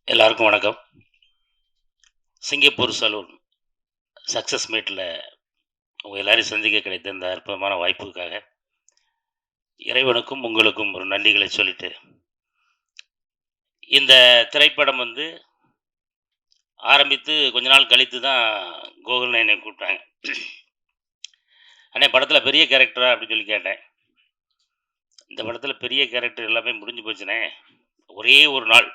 எல்லாருக்கும் வணக்கம். Singapore salon success மீட்டில உங்க எல்லாரையும் சந்திக்க கிடைத்த இந்த அற்புதமான வாய்ப்புக்காக இறைவனுக்கும், உங்களுக்கும் ஒரு நன்றிகளை சொல்லிட்டு, இந்த திரைப்படம் வந்து ஆரம்பித்து கொஞ்ச நாள் கழித்து தான் கோகுல்னு என்னை கூப்பிட்டாங்க. "அண்ணே படத்தில பெரிய கேரக்டரா?" அப்படின்னு சொல்லி கேட்டேன். "இந்த படத்தில பெரிய கேரக்டர் எல்லாமே முடிஞ்சு போச்சுண்ணே. ஒரே ஒரு நாள்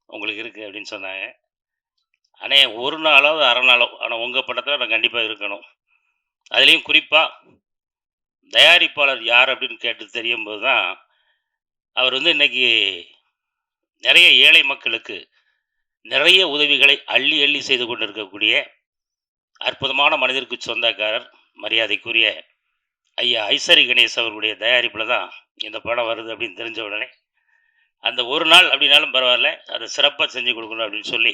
உங்களுக்கு இருக்கு" அப்படின்னு சொன்னாங்க. "அண்ணே 1 நாளோ, 1/2 நாளோ, ஆனா உங்க படத்தில நான் கண்டிப்பா இருக்கணும். அதிலயும் குறிப்பா தயாரிப்பாளர் யார் அப்படின்னு கேட்டு தெரியும்போது தான், அவர் வந்து இன்னைக்கு நிறைய ஏழை மக்களுக்கு நிறைய உதவிகளை அள்ளி அள்ளி செய்து கொண்டிருக்கக்கூடிய அற்புதமான மனிதருக்கு சொந்தக்காரர் மரியாதைக்குரிய ஐயா ஐசரி கணேஷ் அவர்களுடைய தயாரிப்பில் தான் இந்த படம் வருது அப்படின்னு தெரிஞ்ச உடனே அந்த ஒரு நாள் அப்படின்னாலும் பரவாயில்ல அதை சிறப்பாக செஞ்சு கொடுக்கணும் அப்படின்னு சொல்லி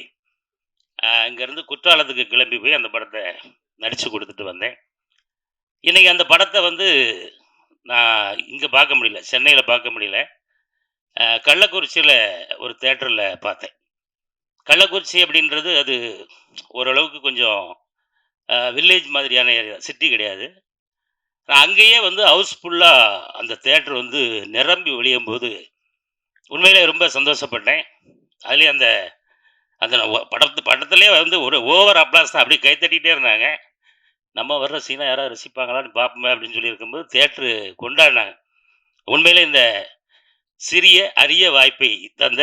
இங்கேருந்து குற்றாலத்துக்கு கிளம்பி போய் அந்த படத்தை நடித்து கொடுத்துட்டு வந்தேன். இன்றைக்கி அந்த படத்தை வந்து நான் இங்கே பார்க்க முடியல, சென்னையில் பார்க்க முடியல. கள்ளக்குறிச்சியில் ஒரு தேட்டரில் பார்த்தேன். கள்ளக்குறிச்சி அப்படின்றது அது ஓரளவுக்கு கொஞ்சம் வில்லேஜ் மாதிரியான ஏரியா, சிட்டி கிடையாது. நான் அங்கேயே வந்து ஹவுஸ்ஃபுல்லாக அந்த தேட்டர் வந்து நிரம்பி வழியும்போது உண்மையிலே ரொம்ப சந்தோஷப்பட்டேன். அதுலேயும் அந்த அந்த படத்துலேயே வந்து ஒரு ஓவர் அப்ளாஸ் தான், அப்படியே கைத்தட்டிகிட்டே இருந்தாங்க. நம்ம வர்ற சீனை யாராவது ரசிப்பாங்களான்னு பார்ப்போமே அப்படின்னு சொல்லி இருக்கும்போது தேட்ரு கொண்டாடினாங்க. உண்மையிலே இந்த சிறிய அரிய வாய்ப்பை தந்த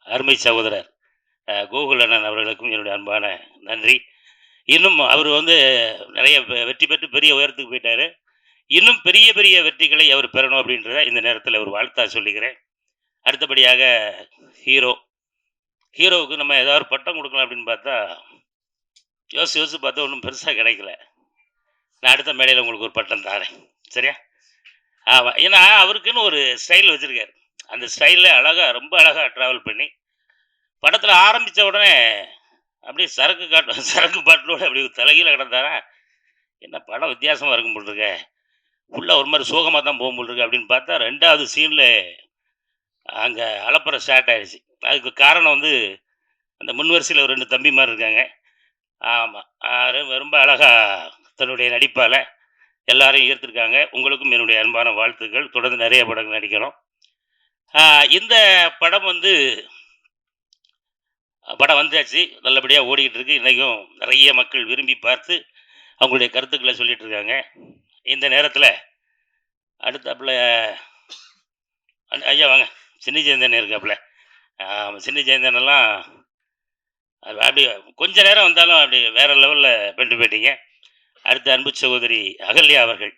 அருமை சகோதரர் கோகுல் அண்ணன் அவர்களுக்கும் என்னுடைய அன்பான நன்றி. இன்னும் அவர் வந்து நிறைய வெற்றி பெற்று பெரிய உயரத்துக்கு போயிட்டார். இன்னும் பெரிய பெரிய வெற்றிகளை அவர் பெறணும் அப்படின்றத இந்த நேரத்தில் ஒரு வாழ்த்தா சொல்லிக்கிறேன். அடுத்தபடியாக ஹீரோவுக்கு நம்ம ஏதாவது பட்டம் கொடுக்கலாம் அப்படின்னு பார்த்தா யோசிச்சு பார்த்தா ஒன்றும் பெருசாக கிடைக்கல. நான் அடுத்த மேடையில் உங்களுக்கு ஒரு பட்டம் தரேன், சரியா? ஆமாம், ஏன்னா அவருக்குன்னு ஒரு ஸ்டைல் வச்சுருக்காரு. அந்த ஸ்டைலில் ரொம்ப அழகாக ட்ராவல் பண்ணி படத்தில் ஆரம்பித்த உடனே அப்படியே சரக்கு பாட்டிலோடு அப்படி தலைகீழ கிடந்தாரா, என்ன படம் வித்தியாசமாக இருக்கும் போல் இருக்க, ஃபுல்லாக ஒரு மாதிரி சோகமாக தான் போகும் போல் இருக்கு அப்படின்னு பார்த்தா 2வது சீனில் அங்கே அலப்பறை ஸ்டார்ட் ஆகிடுச்சு. அதுக்கு காரணம் வந்து அந்த முன்வரிசையில் ஒரு 2 தம்பிமார் இருக்காங்க. ஆமாம், ரொம்ப அழகாக தன்னுடைய நடிப்பால் எல்லாரையும் ஈர்த்திருக்காங்க. உங்களுக்கும் என்னுடைய அன்பான வாழ்த்துக்கள். தொடர்ந்து நிறைய படங்கள் நடிக்கணும். இந்த படம் வந்து படம் வந்தாச்சு, நல்லபடியாக ஓடிக்கிட்டு இருக்கு. இன்றைக்கும் நிறைய மக்கள் விரும்பி பார்த்து அவங்களுடைய கருத்துக்களை சொல்லிகிட்டு இருக்காங்க. இந்த நேரத்தில் அடுத்தாப்புல ஐயா வாங்க, சின்னி ஜெயந்தன் இருக்காப்புல. சின்னி ஜெயந்தனெல்லாம் அப்படி கொஞ்ச நேரம் வந்தாலும் அப்படி வேறு லெவலில் பண்ணிட்டு போயிட்டீங்க. அடுத்த அன்பு சகோதரி அகல்யா அவர்கள்.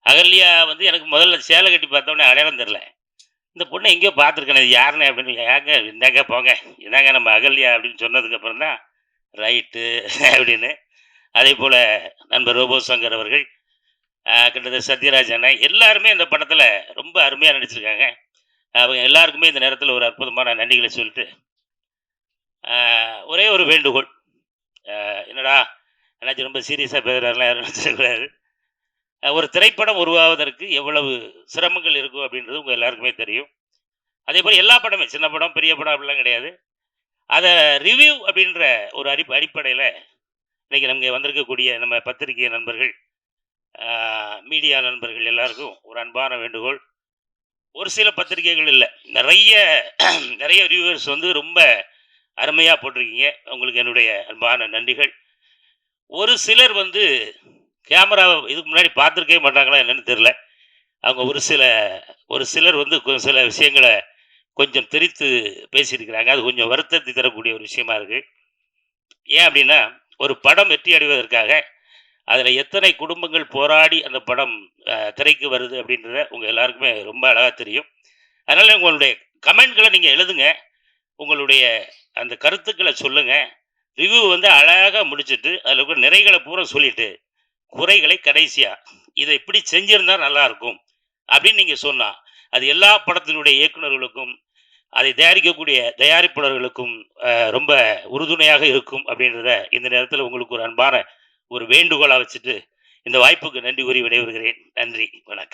அகல்யா வந்து எனக்கு முதல்ல சேலை கட்டி பார்த்தோன்னே அடையாளம் தெரில. இந்த பொண்ணை எங்கேயோ பார்த்துருக்கேன், இது யாருன்னு அப்படின்னு. ஏங்க இந்தாங்க போங்க, இதாங்க நம்ம அகல்யா அப்படின்னு சொன்னதுக்கப்புறம் தான் ரைட்டு அப்படின்னு. அதே போல் நண்பர் ரோபோ சங்கர் அவர்கள், கிட்டத்தட்ட சத்யராஜ் அண்ணன், எல்லாருமே இந்த படத்தில் ரொம்ப அருமையாக நடிச்சிருக்காங்க. அவங்க எல்லாருக்குமே இந்த நேரத்தில் ஒரு அற்புதமான நன்றிகளை சொல்லிட்டு ஒரே ஒரு வேண்டுகோள். என்னடா அண்ணாச்சி ரொம்ப சீரியஸாக பேசுகிறாருலாம் யாரும் நினச்சிடக்கூடாது. ஒரு திரைப்படம் உருவாவதற்கு எவ்வளவு சிரமங்கள் இருக்கும் அப்படின்றது உங்கள் எல்லாருக்குமே தெரியும். அதே போல் எல்லா படமே, சின்ன படம் பெரிய படம் அப்படிலாம் கிடையாது. அதை ரிவ்யூ அப்படின்ற ஒரு அடிப்படையில் இன்றைக்கி நமக்கு வந்திருக்கக்கூடிய நம்ம பத்திரிகை நண்பர்கள், மீடியா நண்பர்கள் எல்லாருக்கும் ஒரு அன்பான வேண்டுகோள். ஒரு சில பத்திரிகைகள் இல்லை, நிறைய ரிவ்யூவர்ஸ் வந்து ரொம்ப அருமையாக போட்டிருக்கீங்க. உங்களுக்கு என்னுடைய அன்பான நன்றிகள். ஒரு சிலர் வந்து கேமராவை இதுக்கு முன்னாடி பார்த்துருக்கவே மாட்டாங்களா என்னன்னு தெரில. அவங்க ஒரு சிலர் வந்து சில விஷயங்களை கொஞ்சம் திரித்து பேசியிருக்கிறாங்க. அது கொஞ்சம் வருத்தத்தை தரக்கூடிய ஒரு விஷயமா இருக்குது. ஏன் அப்படின்னா, ஒரு படம் வெற்றி அடைவதற்காக அதில் எத்தனை குடும்பங்கள் போராடி அந்த படம் திரைக்கு வருது அப்படின்றத உங்கள் எல்லாருக்குமே ரொம்ப அழகாக தெரியும். அதனால் உங்களுடைய கமெண்ட்களை நீங்கள் எழுதுங்க, உங்களுடைய அந்த கருத்துக்களை சொல்லுங்கள். ரிவ்யூ வந்து அழகாக முடிச்சுட்டு அதில் இருக்கிற நிறைகளை பூரா சொல்லிவிட்டு குறைகளை கடைசியாக இதை இப்படி செஞ்சிருந்தால் நல்லாயிருக்கும் அப்படின்னு நீங்கள் சொன்னால் அது எல்லா படத்தினுடைய இயக்குநர்களுக்கும் அதை தயாரிக்கக்கூடிய தயாரிப்பாளர்களுக்கும் ரொம்ப உறுதுணையாக இருக்கும் அப்படின்றத இந்த நேரத்தில் உங்களுக்கு ஒரு அன்பான ஒரு வேண்டுகோளாக வச்சுட்டு இந்த வாய்ப்புக்கு நன்றி கூறி விடைபெறுகிறேன். நன்றி, வணக்கம்.